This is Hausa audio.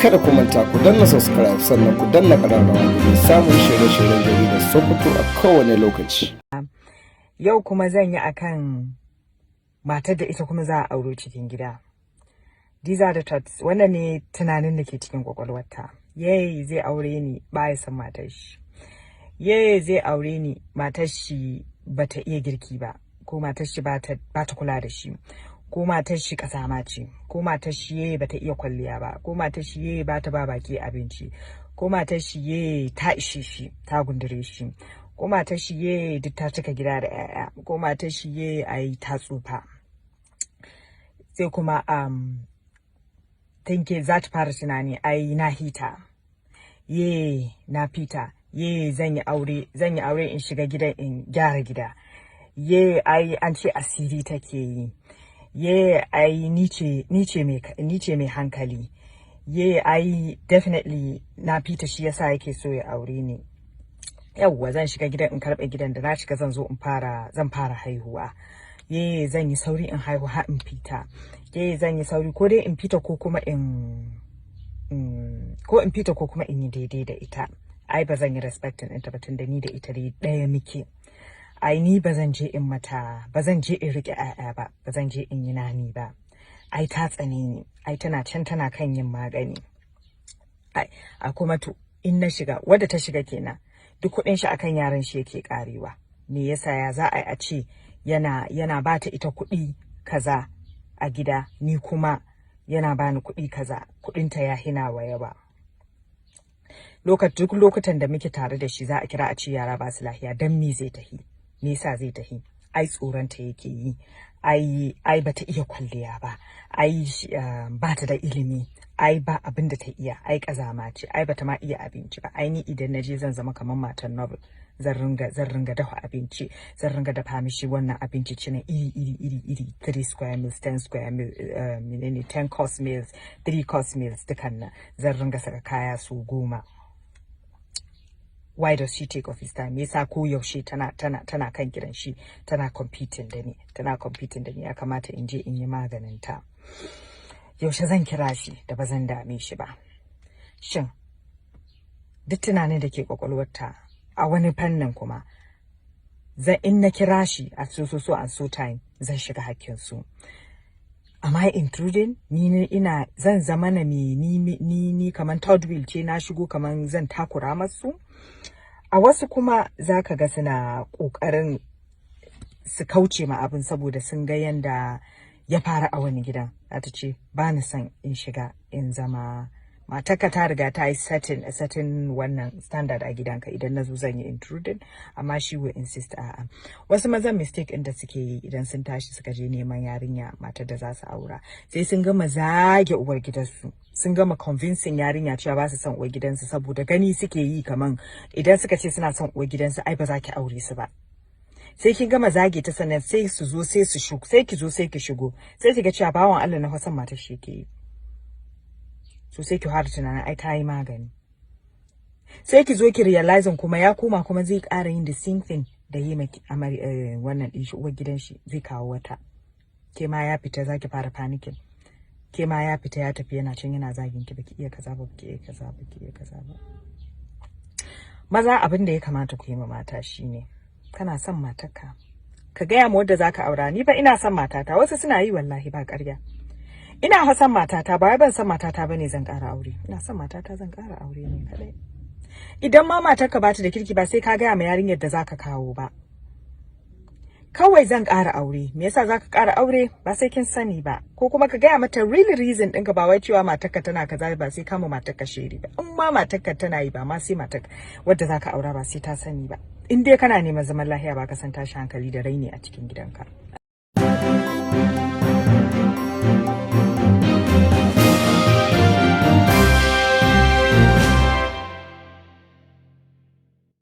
kada ku manta ku danna subscribe sannan ku danna ƙararrawa domin samun shirye-shiryen jaridar Sokoto a kowane lokaci. Yau kuma zan yi akan matar da ita kuma za a auro cikin gida. These are the thoughts. Wannan ne tunanin da ke cikin kwakwalwarta. Yay, zai aure ni ba ya san matar shi. Yay, zai aure ni matar shi bata iya girki ba, ko matar shi bata kula da shi, ko matar shi kasama ce, ko matar shi yay bata iya kwalliya ba, ko matar shi yay bata ba baki abinci, ko matar shi yay ta ishe shi, ta gundure shi, ko matar shi yay duk ta cika gida da 'ya'ya, ko matar shi yay ai ta tsufa. Sai kuma tinke za ta fara tunani ai na hita, ye na fita, ye zan yi aure in shiga gidan in gyara gida, ye ai an ce asiri take yi, ye ai ni ce mai hankali, ye ai definitely na fita shi yasa yake so ya aure ni. Yawwa zan shiga gidan in karɓe gidan da na shiga zan zo zan fara haihuwa. Ye zan yi sauri in haihu har in fita. Ye zan yi sauri ko dai in fita ko kuma in yi daidai da ita. Ai ba zan yi respecting ɗinta ba tunda ni da ita dai ɗaya muke. Ai ni ba zan je in riƙe 'ya'ya ba, ba zan je in yi nani ba. Ai ta tsane ni, ai tana kan yin magani. Ai a kuma to in na shiga, wadda ta shiga kenan, duk kuɗin shi akan yaran shi yake ƙarewa. Me yasa ya za a ce yana ba ta ita kuɗi kaza a gida, ni kuma yana bani kuɗi kaza, kuɗinta ya hina wa yawa. Duk lokutan da muke tare da shi za a kira a ce yara ba su lafiya, dan me zai tahi, me yasa zai tahi? Ai tsoronta yake yi, ai bata iya kwalliya ba, ai bata da ilimi, ai ba abin da ta iya, ai kazama ce, ai bata ma iya abinci ba, ai ni idan naje zan zama kamar matan novel, zan ringa dafa abinci, zan ringa dafa mishi wannan abinci cina iri 3 square meals, 10 square meals, 10 course meals, 3 course meals, dukan nan zan ringa saka kaya su 10. Why does she take off his time? Me yasa ko yaushe tana kan kiran shi, tana competing da ni, ya kamata in je in yi maganin ta. Yaushe zan kira shi da ba zan dame shi ba? Shin duk tunanin da ke kwakwalwarta a wani fannin kuma in na kira shi a so time zan shiga hakkin su. Am I intruding? Zan zama na ni kaman third wheel ce, na shigo kaman zan takura masu. A wasu kuma zaka ga suna kokarin su kauce ma abin saboda sun ga yanda ya fara a wani gidan. Za ta ce ba ni son in shiga in zama matarka, ta riga ta yi setting wannan standard a gidanka, idan na zo zan yi intruding, amma she will insist a'a. Wasu mazan mistake inda suke yi idan sun tashi suka je neman yarinya, matar da za su aura, sai sun gama zage uwar gidansu, sun gama convincing yarinya cewa ba su son uwar gidansu, saboda gani suke yi kaman idan suka ce suna son uwar gidansu ai ba za ki aure su ba. Sai kin gama zage ta sannan sai su zo sai su shigo, sai ki zo sai ki shigo, sai ki ga cewa bawan Allah na Hausan matar shi ke yi. So sai ki fara tunanin ai ta yi magani. Sai ki zo ki realizing kuma ya koma kuma zai ƙara yin the same thing da yi maki wannan din shi uwar gidan shi, zai kawo wata. Ke ma ya fita zaki fara panicking. Ke ma ya fita ya tafi yana can yana zagin ki, baki iya kaza ba, baki iya kaza ba, baki iya kaza ba. Maza abin da ya kamata ku yi ma mata shine, kana son matarka ka gaya ma wadda zaka aura, ni fa ina son matata. Wasu suna yi wallahi ba ƙarya. Ina son matata, ba ban son matata bane zan ƙara aure. Ina son matata zan ƙara aure ne kadai. Idan ma matarka ba ta da kirki ba sai ka gaya ma yarinyar da zaka kawo ba. Kawai zan ƙara aure. Me yasa zaka ƙara aure? Ba sai kin sani ba. Ko kuma ka gaya mata really reason ɗinka, ba wai cewa matarka tana kaza ba sai kama matarka shiri ba. In ma matarka tana yi ba ma sai matarka wadda zaka aura ba sai ta sani ba. In dai kana neman zaman lafiya ba ka san tashi hankali da raini a cikin gidanka.